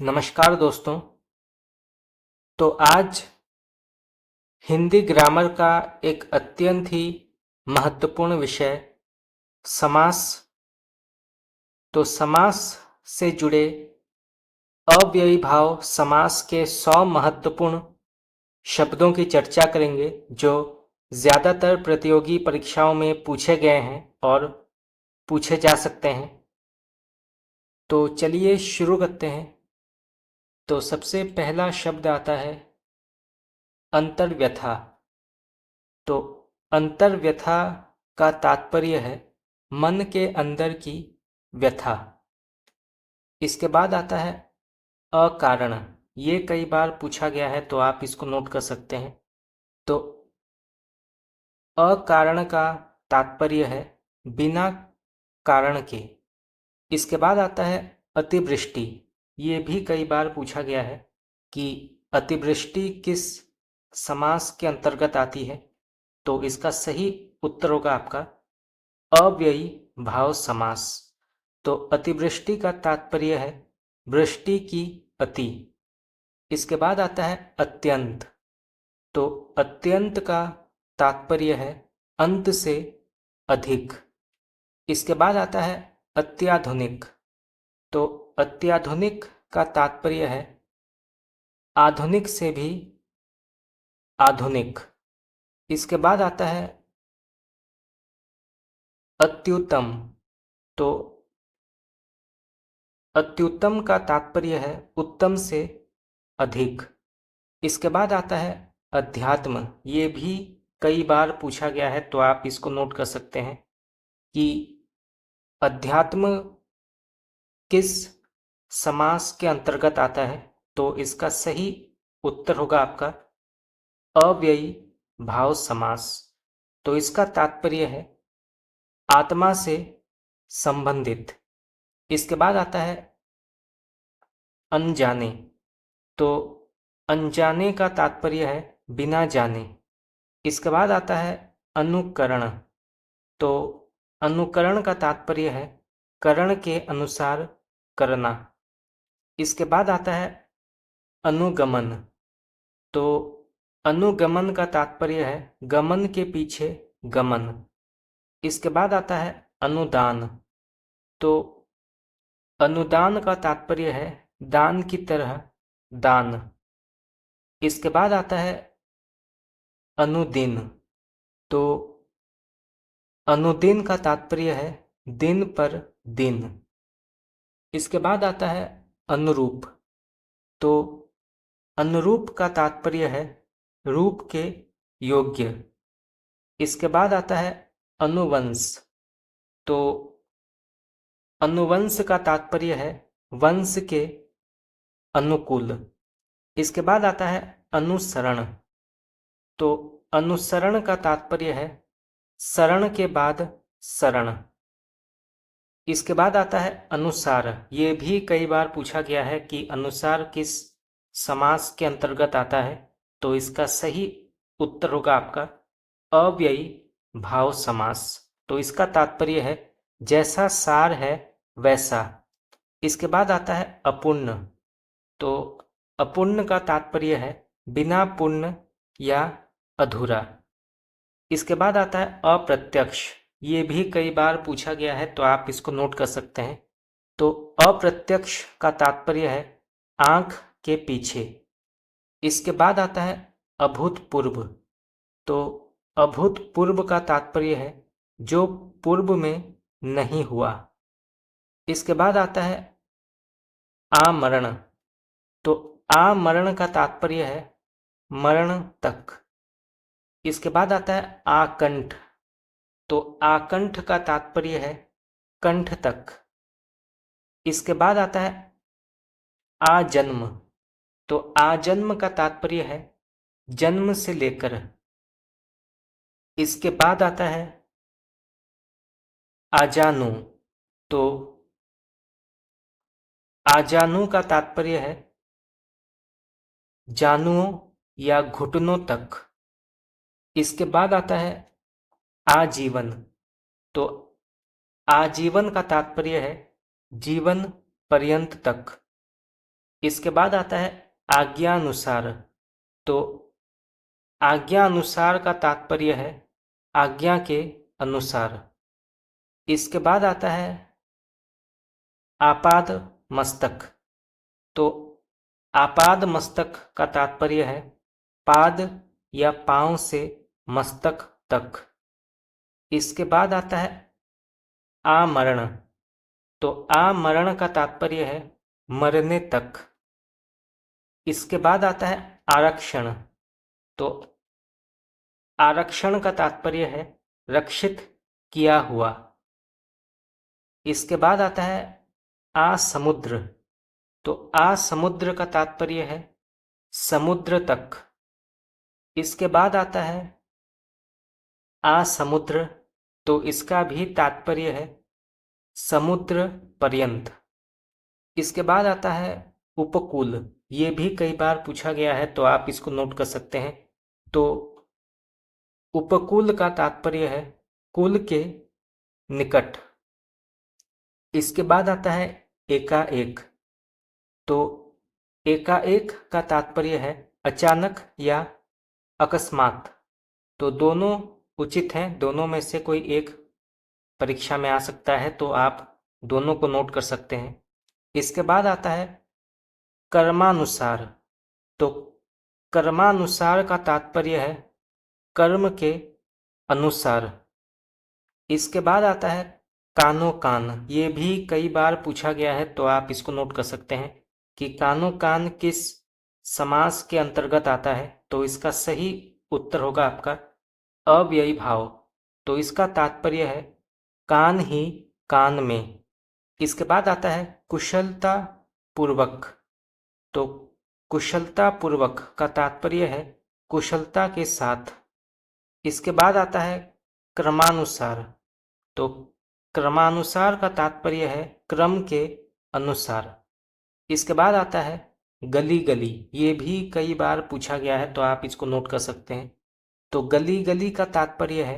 नमस्कार दोस्तों। तो आज हिंदी ग्रामर का एक अत्यंत ही महत्वपूर्ण विषय समास। तो समास से जुड़े अव्ययी भाव समास के 100 महत्वपूर्ण शब्दों की चर्चा करेंगे जो ज़्यादातर प्रतियोगी परीक्षाओं में पूछे गए हैं और पूछे जा सकते हैं। तो चलिए शुरू करते हैं। तो सबसे पहला शब्द आता है अंतर्व्यथा। तो अंतर्व्यथा का तात्पर्य है मन के अंदर की व्यथा। इसके बाद आता है अकारण। ये कई बार पूछा गया है तो आप इसको नोट कर सकते हैं। तो अकारण का तात्पर्य है बिना कारण के। इसके बाद आता है अतिवृष्टि। ये भी कई बार पूछा गया है कि अतिवृष्टि किस समास के अंतर्गत आती है। तो इसका सही उत्तर होगा आपका अव्ययी भाव समास। तो अतिवृष्टि का तात्पर्य है वृष्टि की अति। इसके बाद आता है अत्यंत। तो अत्यंत का तात्पर्य है अंत से अधिक। इसके बाद आता है अत्याधुनिक। तो अत्याधुनिक का तात्पर्य है आधुनिक से भी आधुनिक। इसके बाद आता है अत्युत्तम। तो अत्युत्तम का तात्पर्य है उत्तम से अधिक। इसके बाद आता है अध्यात्म। ये भी कई बार पूछा गया है तो आप इसको नोट कर सकते हैं कि अध्यात्म किस समास के अंतर्गत आता है। तो इसका सही उत्तर होगा आपका अव्ययी भाव समास। तो इसका तात्पर्य है आत्मा से संबंधित। इसके बाद आता है अनजाने। तो अनजाने का तात्पर्य है बिना जाने। इसके बाद आता है अनुकरण। तो अनुकरण का तात्पर्य है करण के अनुसार करना। इसके बाद आता है अनुगमन। तो अनुगमन का तात्पर्य है गमन के पीछे गमन। इसके बाद आता है अनुदान। तो अनुदान का तात्पर्य है दान की तरह दान। इसके बाद आता है अनुदिन। तो अनुदिन का तात्पर्य है दिन पर दिन। इसके बाद आता है अनुरूप। तो अनुरूप का तात्पर्य है रूप के योग्य। इसके बाद आता है अनुवंश। तो अनुवंश का तात्पर्य है वंश के अनुकूल। इसके बाद आता है अनुसरण। तो अनुसरण का तात्पर्य है शरण के बाद शरण। इसके बाद आता है अनुसार। ये भी कई बार पूछा गया है कि अनुसार किस समास के अंतर्गत आता है। तो इसका सही उत्तर होगा आपका अव्ययी भाव समास। तो इसका तात्पर्य है जैसा सार है वैसा। इसके बाद आता है अपूर्ण। तो अपूर्ण का तात्पर्य है बिना पूर्ण या अधूरा। इसके बाद आता है अप्रत्यक्ष। ये भी कई बार पूछा गया है तो आप इसको नोट कर सकते हैं। तो अप्रत्यक्ष का तात्पर्य है आंख के पीछे। इसके बाद आता है अभूतपूर्व। तो अभूतपूर्व का तात्पर्य है जो पूर्व में नहीं हुआ। इसके बाद आता है आमरण। तो आमरण का तात्पर्य है मरण तक। इसके बाद आता है आकंठ। तो आकंठ का तात्पर्य है कंठ तक। इसके बाद आता है आजन्म। तो आजन्म का तात्पर्य है जन्म से लेकर। इसके बाद आता है आजानु। तो आजानु का तात्पर्य है जानुओं या घुटनों तक। इसके बाद आता है आजीवन। तो आजीवन का तात्पर्य है जीवन पर्यंत तक। इसके बाद आता है आज्ञानुसार। तो आज्ञानुसार का तात्पर्य है आज्ञा के अनुसार। इसके बाद आता है आपाद मस्तक। तो आपाद मस्तक का तात्पर्य है पाद या पांव से मस्तक तक। इसके बाद आता है आमरण। तो आमरण का तात्पर्य है मरने तक। इसके बाद आता है आरक्षण। तो आरक्षण का तात्पर्य है रक्षित किया हुआ। इसके बाद आता है आसमुद्र। तो आसमुद्र का तात्पर्य है समुद्र तक। इसके बाद आता है आसमुद्र। तो इसका भी तात्पर्य है समुद्र पर्यंत। इसके बाद आता है उपकूल। ये भी कई बार पूछा गया है तो आप इसको नोट कर सकते हैं। तो उपकूल का तात्पर्य है कुल के निकट। इसके बाद आता है एकाएक। तो एकाएक का तात्पर्य है अचानक या अकस्मात। तो दोनों उचित हैं, दोनों में से कोई एक परीक्षा में आ सकता है, तो आप दोनों को नोट कर सकते हैं। इसके बाद आता है कर्मानुसार। तो कर्मानुसार का तात्पर्य है कर्म के अनुसार। इसके बाद आता है कानो कान। ये भी कई बार पूछा गया है तो आप इसको नोट कर सकते हैं कि कानो कान किस समास के अंतर्गत आता है। तो इसका सही उत्तर होगा आपका अव्ययी भाव। तो इसका तात्पर्य है कान ही कान में। इसके बाद आता है कुशलता पूर्वक। तो कुशलता पूर्वक का तात्पर्य है कुशलता के साथ। इसके बाद आता है क्रमानुसार। तो क्रमानुसार का तात्पर्य है क्रम के अनुसार। इसके बाद आता है गली गली। ये भी कई बार पूछा गया है तो आप इसको नोट कर सकते हैं। तो गली गली का तात्पर्य है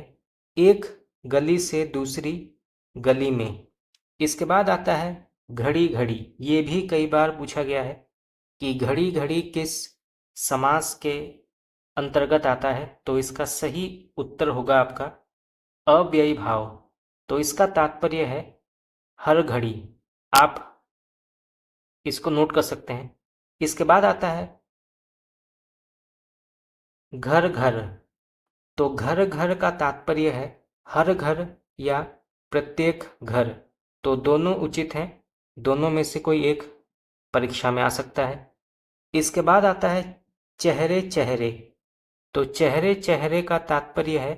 एक गली से दूसरी गली में। इसके बाद आता है घड़ी घड़ी। ये भी कई बार पूछा गया है कि घड़ी घड़ी किस समास के अंतर्गत आता है। तो इसका सही उत्तर होगा आपका अव्ययी भाव। तो इसका तात्पर्य है हर घड़ी। आप इसको नोट कर सकते हैं। इसके बाद आता है घर घर। तो घर घर का तात्पर्य है हर घर या प्रत्येक घर। तो दोनों उचित हैं, दोनों में से कोई एक परीक्षा में आ सकता है। इसके बाद आता है चेहरे चेहरे। तो चेहरे चेहरे का तात्पर्य है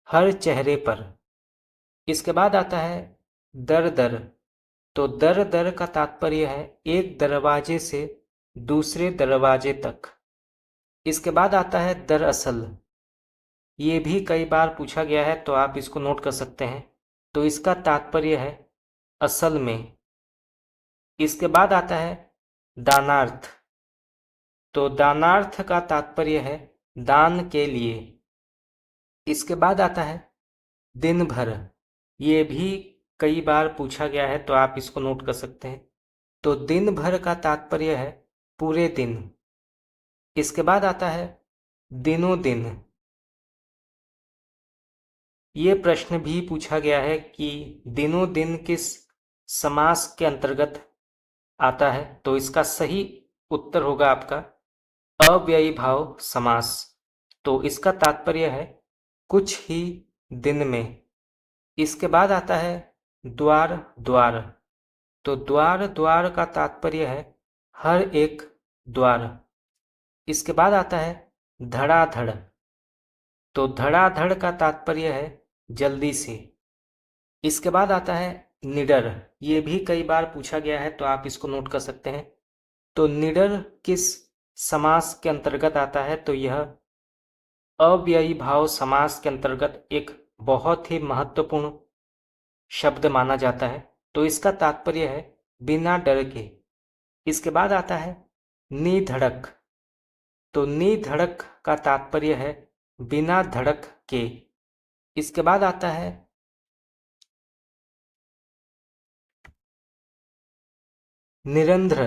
हर चेहरे पर। इसके बाद आता है दर दर। तो दर दर का तात्पर्य है एक दरवाजे से दूसरे दरवाजे तक। इसके बाद आता है दरअसल। ये भी कई बार पूछा गया है तो आप इसको नोट कर सकते हैं। तो इसका तात्पर्य है असल में। इसके बाद आता है दानार्थ। तो दानार्थ का तात्पर्य है दान के लिए। इसके बाद आता है दिन भर। ये भी कई बार पूछा गया है तो आप इसको नोट कर सकते हैं। तो दिन भर का तात्पर्य है पूरे दिन। इसके बाद आता है दिनों दिन। ये प्रश्न भी पूछा गया है कि दिनों दिन किस समास के अंतर्गत आता है। तो इसका सही उत्तर होगा आपका अव्ययी भाव समास। तो इसका तात्पर्य है कुछ ही दिन में। इसके बाद आता है द्वार द्वार। तो द्वार द्वार का तात्पर्य है हर एक द्वार। इसके बाद आता है धड़ाधड़। तो धड़ाधड़ का तात्पर्य है जल्दी से। इसके बाद आता है निडर। ये भी कई बार पूछा गया है तो आप इसको नोट कर सकते हैं। तो निडर किस समास के अंतर्गत आता है। तो यह अव्ययी भाव समास के अंतर्गत एक बहुत ही महत्वपूर्ण शब्द माना जाता है। तो इसका तात्पर्य है बिना डर के। इसके बाद आता है निधड़क। तो निधड़क का तात्पर्य है बिना धड़क के। इसके बाद आता है निरंध्र।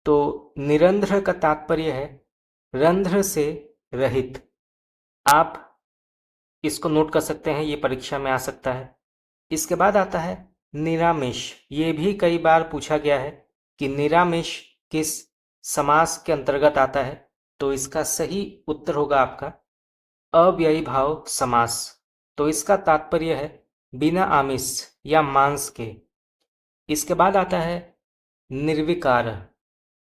तो निरंध्र का तात्पर्य है रंध्र से रहित। आप इसको नोट कर सकते हैं, ये परीक्षा में आ सकता है। इसके बाद आता है निरामिष। ये भी कई बार पूछा गया है कि निरामिष किस समास के अंतर्गत आता है, तो इसका सही उत्तर होगा आपका अव्ययी भाव समास। तो इसका तात्पर्य है बिना आमिष या मांस के। इसके बाद आता है निर्विकार।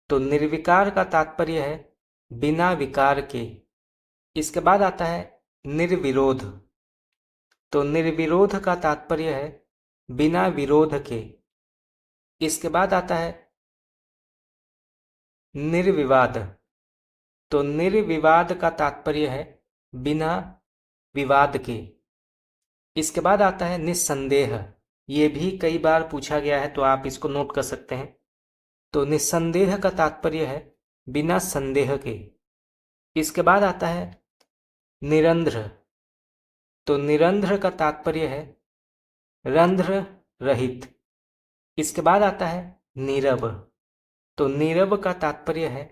तो निर्विकार का तात्पर्य है बिना विकार के। इसके बाद आता है निर्विरोध। तो निर्विरोध का तात्पर्य है बिना विरोध के। इसके बाद आता है निर्विवाद। तो निर्विवाद का तात्पर्य है बिना विवाद के। इसके बाद आता है निस्संदेह। ये भी कई बार पूछा गया है, तो आप इसको नोट कर सकते हैं। तो निस्संदेह का तात्पर्य है बिना संदेह के। इसके बाद आता है निरंध्र। तो निरंध्र का तात्पर्य है रंध्र रहित। इसके बाद आता है नीरव। तो नीरव का तात्पर्य है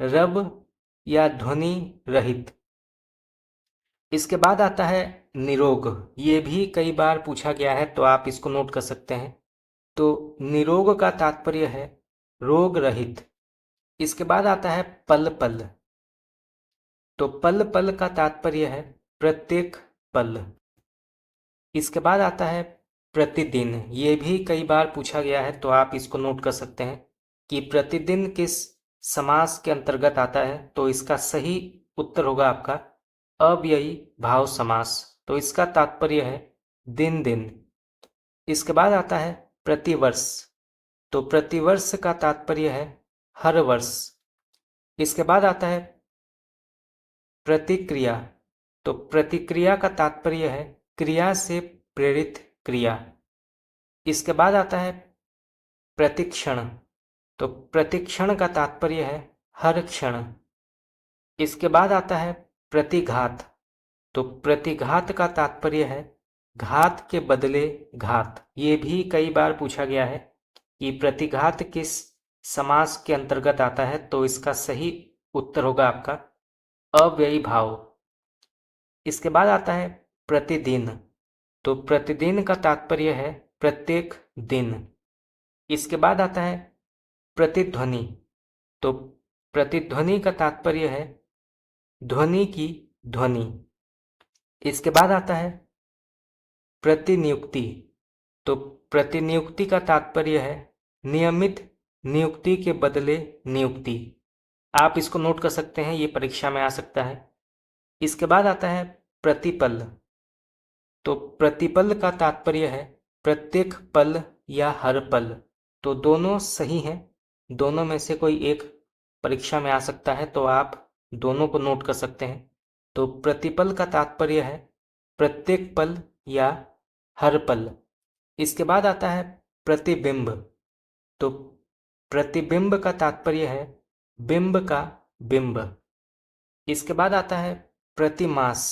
रब या ध्वनि रहित। इसके बाद आता है निरोग। ये भी कई बार पूछा गया है, तो आप इसको नोट कर सकते हैं। तो निरोग का तात्पर्य है रोग रहित। इसके बाद आता है पल पल। तो पल पल का तात्पर्य है प्रत्येक पल। इसके बाद आता है प्रतिदिन। ये भी कई बार पूछा गया है, तो आप इसको नोट कर सकते हैं कि प्रतिदिन किस समास के अंतर्गत आता है, तो इसका सही उत्तर होगा आपका अव्ययी भाव समास। तो इसका तात्पर्य है दिन दिन। इसके बाद आता है प्रतिवर्ष। तो प्रतिवर्ष का तात्पर्य है हर वर्ष। इसके बाद आता है प्रतिक्रिया। तो प्रतिक्रिया का तात्पर्य है क्रिया से प्रेरित क्रिया। इसके बाद आता है प्रतिक्षण। तो प्रतिक्षण का तात्पर्य है हर क्षण। इसके बाद आता है प्रतिघात। तो प्रतिघात का तात्पर्य है घात के बदले घात। ये भी कई बार पूछा गया है कि प्रतिघात किस समास के अंतर्गत आता है, तो इसका सही उत्तर होगा आपका अव्ययी भाव। इसके बाद आता है प्रतिदिन। तो प्रतिदिन का तात्पर्य है प्रत्येक दिन। इसके बाद आता है प्रतिध्वनि। तो प्रतिध्वनि का तात्पर्य है ध्वनि की ध्वनि। इसके बाद आता है प्रतिनियुक्ति। तो प्रतिनियुक्ति का तात्पर्य है नियमित नियुक्ति के बदले नियुक्ति। आप इसको नोट कर सकते हैं, ये परीक्षा में आ सकता है। इसके बाद आता है प्रतिपल। तो प्रतिपल का तात्पर्य है प्रत्येक पल या हर पल। तो दोनों सही हैं, दोनों में से कोई एक परीक्षा में आ सकता है, तो आप दोनों को नोट कर सकते हैं। तो प्रतिपल का तात्पर्य है प्रत्येक पल या हर पल। इसके बाद आता है प्रतिबिंब। तो प्रतिबिंब का तात्पर्य है बिंब का बिंब। इसके बाद आता है प्रतिमास।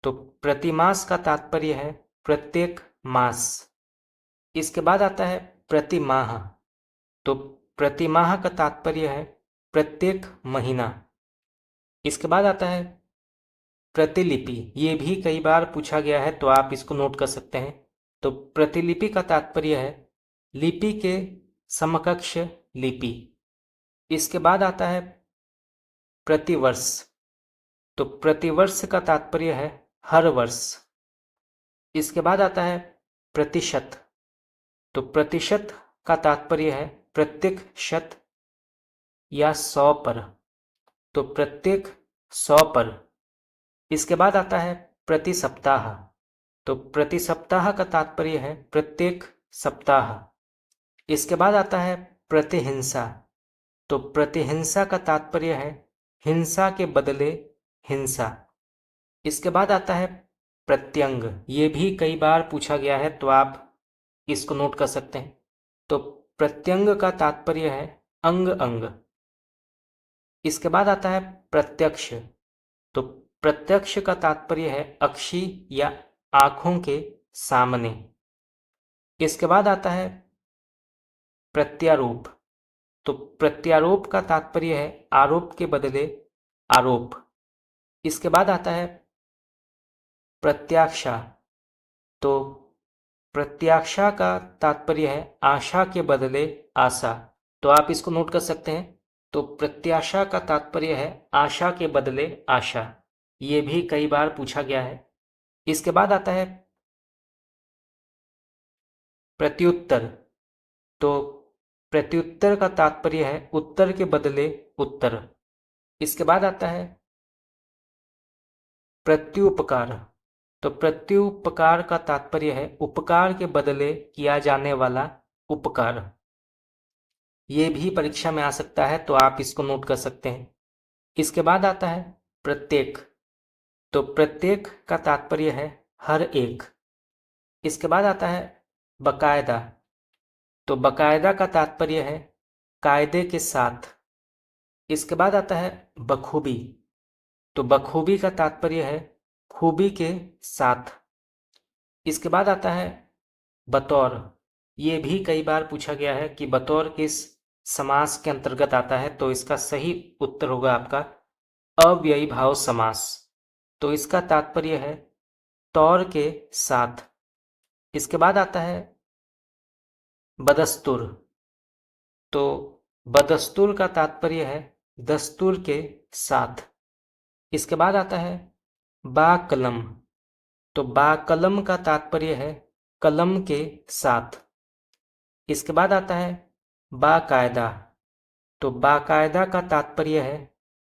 तो प्रतिमास का तात्पर्य है प्रत्येक मास। इसके बाद आता है प्रतिमाह। तो प्रतिमाह का तात्पर्य है प्रत्येक महीना। इसके बाद आता है प्रतिलिपि। ये भी कई बार पूछा गया है, तो आप इसको नोट कर सकते हैं। तो प्रतिलिपि का तात्पर्य है लिपि के समकक्ष लिपि। इसके बाद आता है प्रतिवर्ष। तो प्रतिवर्ष का तात्पर्य है हर वर्ष। इसके बाद आता है प्रतिशत। तो प्रतिशत का तात्पर्य है प्रत्येक शत या 100 पर। तो प्रत्येक 100 पर। इसके बाद आता है प्रति सप्ताह। तो प्रति सप्ताह का तात्पर्य है प्रत्येक सप्ताह। इसके बाद आता है प्रतिहिंसा। तो प्रतिहिंसा का तात्पर्य है हिंसा के बदले हिंसा। इसके बाद आता है प्रत्यंग। ये भी कई बार पूछा गया है, तो आप इसको नोट कर सकते हैं। तो प्रत्यंग का तात्पर्य है अंग अंग। इसके बाद आता है प्रत्यक्ष। तो प्रत्यक्ष का तात्पर्य है अक्षी या आंखों के सामने। इसके बाद आता है प्रत्यारोप। तो प्रत्यारोप का तात्पर्य है आरोप के बदले आरोप। इसके बाद आता है प्रत्याशा। तो प्रत्याशा का तात्पर्य है आशा के बदले आशा। तो आप इसको नोट कर सकते हैं। तो प्रत्याशा का तात्पर्य है आशा के बदले आशा। ये भी कई बार पूछा गया है। इसके बाद आता है प्रत्युत्तर। तो प्रत्युत्तर का तात्पर्य है उत्तर के बदले उत्तर। इसके बाद आता है प्रत्युपकार। तो प्रत्युपकार का तात्पर्य है उपकार के बदले किया जाने वाला उपकार। ये भी परीक्षा में आ सकता है, तो आप इसको नोट कर सकते हैं। इसके बाद आता है प्रत्येक। तो प्रत्येक का तात्पर्य है हर एक। इसके बाद आता है बकायदा। तो बकायदा का तात्पर्य है कायदे के साथ। इसके बाद आता है बखूबी। तो बखूबी का तात्पर्य है खूबी के साथ। इसके बाद आता है बतौर। ये भी कई बार पूछा गया है कि बतौर किस समास के अंतर्गत आता है, तो इसका सही उत्तर होगा आपका अव्ययी भाव समास। तो इसका तात्पर्य है तौर के साथ। इसके बाद आता है बदस्तूर। तो बदस्तूर का तात्पर्य है दस्तूर के साथ। इसके बाद आता है बाकलम। तो बाकलम का तात्पर्य है कलम के साथ। इसके बाद आता है बाकायदा। तो बाकायदा का तात्पर्य है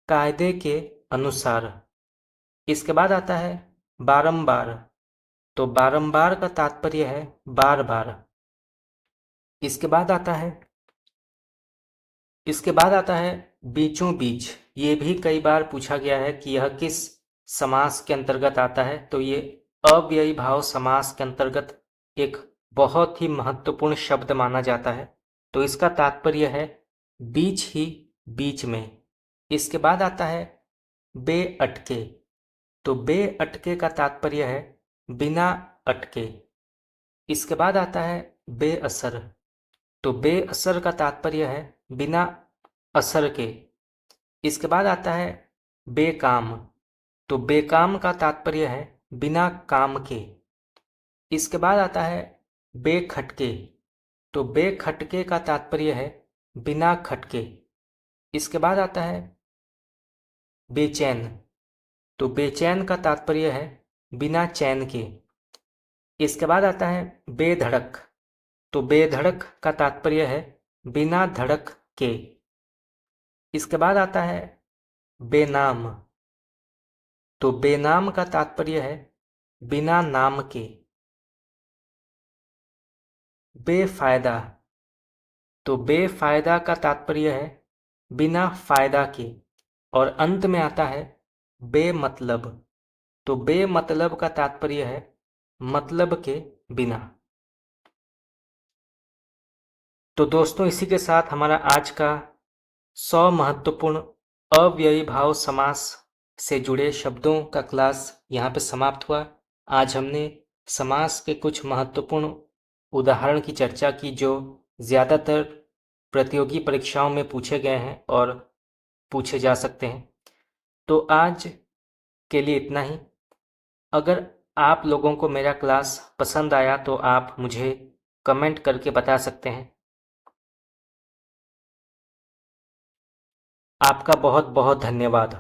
कायदे के अनुसार। इसके बाद आता है बारंबार। तो बारंबार का तात्पर्य है बार बार। इसके बाद आता है बीचों बीच। ये भी कई बार पूछा गया है कि यह किस समास के अंतर्गत आता है, तो ये अव्ययी भाव समास के अंतर्गत एक बहुत ही महत्वपूर्ण शब्द माना जाता है। तो इसका तात्पर्य है बीच ही बीच में। इसके बाद आता है बे अटके। तो बे अटके का तात्पर्य है बिना अटके। इसके बाद आता है बेअसर। तो बेअसर का तात्पर्य है बिना असर के। इसके बाद आता है बेकाम। तो बेकाम का तात्पर्य है बिना काम के। इसके बाद आता है बेखटके। तो बेखटके का तात्पर्य है बिना खटके। इसके बाद आता है बेचैन। तो बेचैन का तात्पर्य है बिना चैन के। इसके बाद आता है बेधड़क। तो बेधड़क का तात्पर्य है बिना धड़क के। इसके बाद आता है बेनाम। तो बेनाम का तात्पर्य है बिना नाम के। बेफायदा। तो बेफायदा का तात्पर्य है बिना फायदा के। और अंत में आता है बेमतलब। तो बेमतलब का तात्पर्य है मतलब के बिना। तो दोस्तों, इसी के साथ हमारा आज का 100 महत्वपूर्ण अव्ययी भाव समास से जुड़े शब्दों का क्लास यहाँ पे समाप्त हुआ। आज हमने समास के कुछ महत्वपूर्ण उदाहरण की चर्चा की जो ज़्यादातर प्रतियोगी परीक्षाओं में पूछे गए हैं और पूछे जा सकते हैं। तो आज के लिए इतना ही। अगर आप लोगों को मेरा क्लास पसंद आया तो आप मुझे कमेंट करके बता सकते हैं। आपका बहुत बहुत धन्यवाद।